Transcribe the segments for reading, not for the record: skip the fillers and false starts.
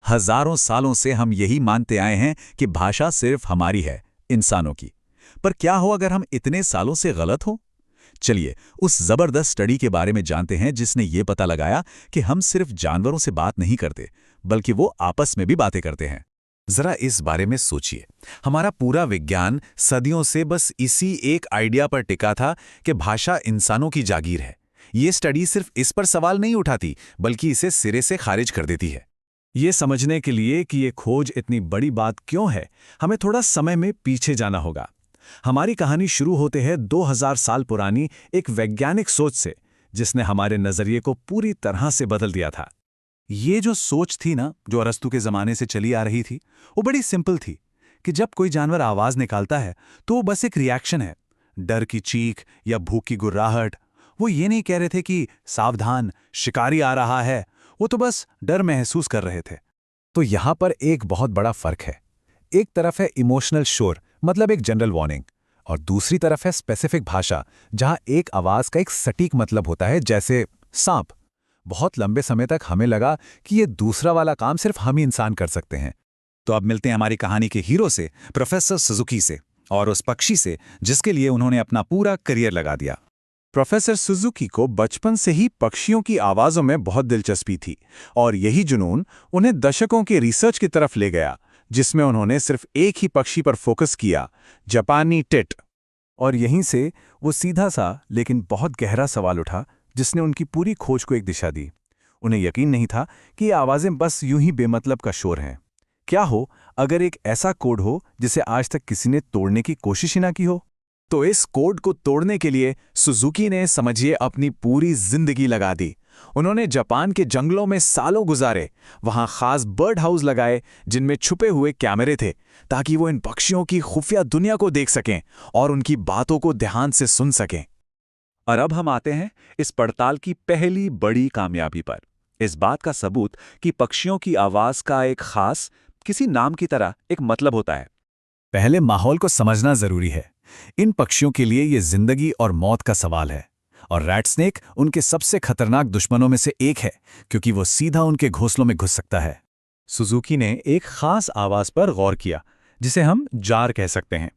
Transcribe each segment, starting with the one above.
हजारों सालों से हम यही मानते आए हैं कि भाषा सिर्फ हमारी है, इंसानों की। पर क्या हो अगर हम इतने सालों से गलत हो? चलिए उस जबरदस्त स्टडी के बारे में जानते हैं जिसने ये पता लगाया कि हम सिर्फ जानवरों से बात नहीं करते, बल्कि वो आपस में भी बातें करते हैं। जरा इस बारे में सोचिए। हमारा पूरा विज्ञान सदियों से बस इसी एक आइडिया पर टिका था कि भाषा इंसानों की जागीर है। ये स्टडी सिर्फ इस पर सवाल नहीं उठाती, बल्कि इसे सिरे से खारिज कर देती है। ये समझने के लिए कि ये खोज इतनी बड़ी बात क्यों है, हमें थोड़ा समय में पीछे जाना होगा। हमारी कहानी शुरू होते है 2000 साल पुरानी एक वैज्ञानिक सोच से, जिसने हमारे नजरिए को पूरी तरह से बदल दिया था। ये जो सोच थी ना, जो अरस्तू के ज़माने से चली आ रही थी, वो बड़ी सिंपल थी कि जब कोई जानवर आवाज़ निकालता है तो वो बस एक रिएक्शन है, डर की चीख या भूख की गुर्राहट। वो ये नहीं कह रहे थे कि सावधान, शिकारी आ रहा है। वो तो बस डर महसूस कर रहे थे। तो यहाँ पर एक बहुत बड़ा फर्क है। एक तरफ है इमोशनल शोर, मतलब एक जनरल वार्निंग, और दूसरी तरफ है स्पेसिफिक भाषा, जहाँ एक आवाज़ का एक सटीक मतलब होता है, जैसे सांप। बहुत लंबे समय तक हमें लगा कि ये दूसरा वाला काम सिर्फ हम ही इंसान कर सकते हैं। तो अब मिलते हैं हमारी कहानी के हीरो से, प्रोफेसर सुजुकी से, और उस पक्षी से जिसके लिए उन्होंने अपना पूरा करियर लगा दिया। प्रोफेसर सुजुकी को बचपन से ही पक्षियों की आवाज़ों में बहुत दिलचस्पी थी, और यही जुनून उन्हें दशकों के रिसर्च की तरफ ले गया, जिसमें उन्होंने सिर्फ एक ही पक्षी पर फोकस किया, जापानी टिट। और यहीं से वो सीधा सा लेकिन बहुत गहरा सवाल उठा, जिसने उनकी पूरी खोज को एक दिशा दी। उन्हें यकीन नहीं था कि ये आवाज़ें बस यूं ही बेमतलब का शोर हैं। क्या हो अगर एक ऐसा कोड हो जिसे आज तक किसी ने तोड़ने की कोशिश ही ना की हो? तो इस कोड को तोड़ने के लिए सुजुकी ने, समझिए, अपनी पूरी जिंदगी लगा दी। उन्होंने जापान के जंगलों में सालों गुजारे, वहां खास बर्ड हाउस लगाए जिनमें छुपे हुए कैमरे थे, ताकि वो इन पक्षियों की खुफिया दुनिया को देख सकें और उनकी बातों को ध्यान से सुन सकें। और अब हम आते हैं इस पड़ताल की पहली बड़ी कामयाबी पर, इस बात का सबूत कि पक्षियों की आवाज़ का एक खास, किसी नाम की तरह एक मतलब होता है। पहले माहौल को समझना जरूरी है। इन पक्षियों के लिए ये जिंदगी और मौत का सवाल है, और रैट स्नेक उनके सबसे खतरनाक दुश्मनों में से एक है, क्योंकि वो सीधा उनके घोंसलों में घुस सकता है। सुजुकी ने एक खास आवाज पर गौर किया, जिसे हम जार कह सकते हैं,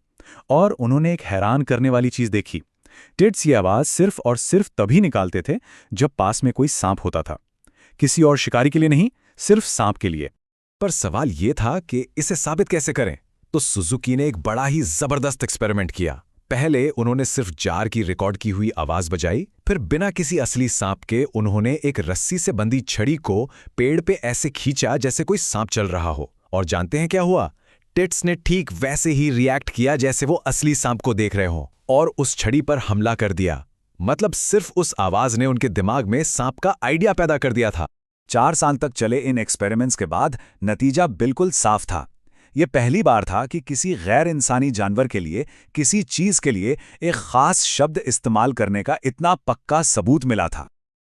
और उन्होंने एक हैरान करने वाली चीज देखी। टिट्स ये आवाज सिर्फ और सिर्फ तभी निकालते थे जब पास में कोई सांप होता था। किसी और शिकारी के लिए नहीं, सिर्फ सांप के लिए। पर सवाल ये था कि इसे साबित कैसे करें? तो सुजुकी ने एक बड़ा ही जबरदस्त एक्सपेरिमेंट किया। पहले उन्होंने सिर्फ जार की रिकॉर्ड की हुई आवाज बजाई, फिर बिना किसी असली सांप के उन्होंने एक रस्सी से बंधी छड़ी को पेड़ पे ऐसे खींचा जैसे कोई सांप चल रहा हो। और जानते हैं क्या हुआ? टिट्स ने ठीक वैसे ही रिएक्ट किया जैसे वो असली सांप को देख रहे हो, और उस छड़ी पर हमला कर दिया। मतलब सिर्फ उस आवाज ने उनके दिमाग में सांप का आइडिया पैदा कर दिया था। 4 साल तक चले इन एक्सपेरिमेंट्स के बाद नतीजा बिल्कुल साफ था। ये पहली बार था कि किसी गैर इंसानी जानवर के लिए, किसी चीज के लिए एक खास शब्द इस्तेमाल करने का इतना पक्का सबूत मिला था।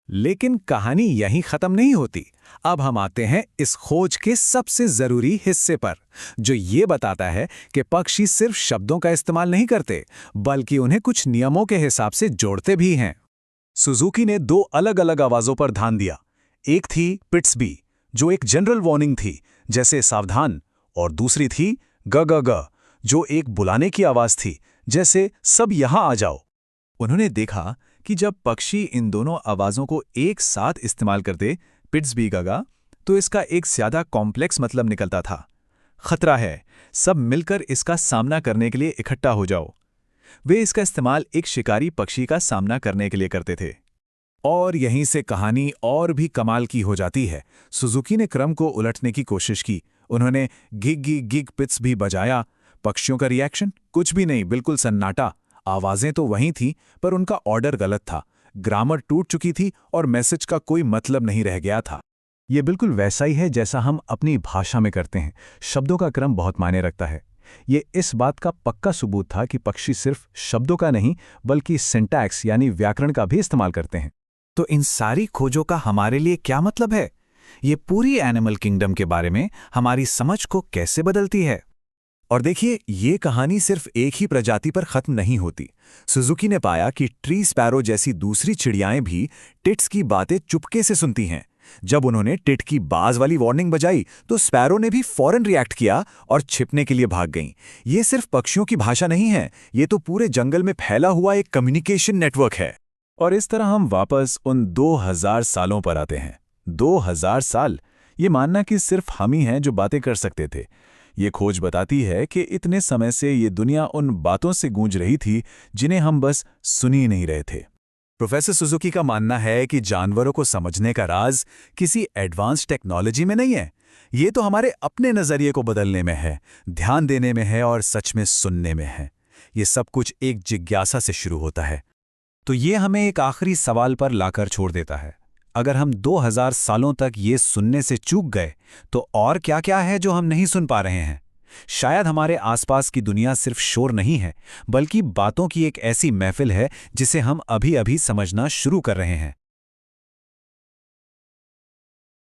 लेकिन कहानी यहीं खत्म नहीं होती। अब हम आते हैं इस खोज के सबसे जरूरी हिस्से पर, जो ये बताता है कि पक्षी सिर्फ शब्दों का इस्तेमाल नहीं करते, बल्कि उन्हें कुछ नियमों के हिसाब से जोड़ते भी हैं। सुजुकी ने 2 अलग-अलग आवाजों पर ध्यान दिया। एक थी पिट्सबी, जो एक जनरल वार्निंग थी, जैसे सावधान, और दूसरी थी ग ग ग, जो एक बुलाने की आवाज थी, जैसे सब यहां आ जाओ। उन्होंने देखा कि जब पक्षी इन दोनों आवाजों को एक साथ इस्तेमाल करते, पिट्सबी गगा, तो इसका एक ज्यादा कॉम्प्लेक्स मतलब निकलता था। खतरा है, सब मिलकर इसका सामना करने के लिए इकट्ठा हो जाओ। वे इसका इस्तेमाल एक शिकारी पक्षी का सामना करने के लिए करते थे। और यहीं से कहानी और भी कमाल की हो जाती है। सुजुकी ने क्रम को उलटने की कोशिश की। उन्होंने गिग गिग गिग पिट्स भी बजाया। पक्षियों का रिएक्शन कुछ भी नहीं, बिल्कुल सन्नाटा। आवाजें तो वहीं थीं, पर उनका ऑर्डर गलत था। ग्रामर टूट चुकी थी और मैसेज का कोई मतलब नहीं रह गया था। ये बिल्कुल वैसा ही है जैसा हम अपनी भाषा में करते हैं। शब्दों का क्रम बहुत मायने रखता है। ये इस बात का पक्का सबूत था कि पक्षी सिर्फ शब्दों का नहीं, बल्कि सिंटैक्स यानी व्याकरण का भी इस्तेमाल करते हैं। तो इन सारी खोजों का हमारे लिए क्या मतलब है? ये पूरी एनिमल किंगडम के बारे में हमारी समझ को कैसे बदलती है? और देखिए, ये कहानी सिर्फ एक ही प्रजाति पर खत्म नहीं होती। सुजुकी ने पाया कि ट्री स्पैरो जैसी दूसरी चिड़ियाएं भी टिट्स की बातें चुपके से सुनती हैं, जब उन्होंने टिट की बाज वाली वार्निंग बजाई तो स्पैरो ने भी फौरन रिएक्ट किया और छिपने के लिए भाग गईं। ये सिर्फ पक्षियों की भाषा नहीं है, ये तो पूरे जंगल में फैला हुआ एक कम्युनिकेशन नेटवर्क है। और इस तरह हम वापस उन 2000 सालों पर आते हैं। 2000 साल, ये मानना कि सिर्फ हम ही हैं जो बातें कर सकते थे। ये खोज बताती है कि इतने समय से ये दुनिया उन बातों से गूंज रही थी जिन्हें हम बस सुन ही नहीं रहे थे। प्रोफेसर सुजुकी का मानना है कि जानवरों को समझने का राज किसी एडवांस टेक्नोलॉजी में नहीं है, ये तो हमारे अपने नज़रिए को बदलने में है, ध्यान देने में है और सच में सुनने में है। ये सब कुछ एक जिज्ञासा से शुरू होता है। तो ये हमें एक आखिरी सवाल पर लाकर छोड़ देता है। अगर हम 2000 सालों तक ये सुनने से चूक गए तो और क्या-क्या है जो हम नहीं सुन पा रहे हैं? शायद हमारे आसपास की दुनिया सिर्फ शोर नहीं है, बल्कि बातों की एक ऐसी महफिल है जिसे हम अभी-अभी समझना शुरू कर रहे हैं।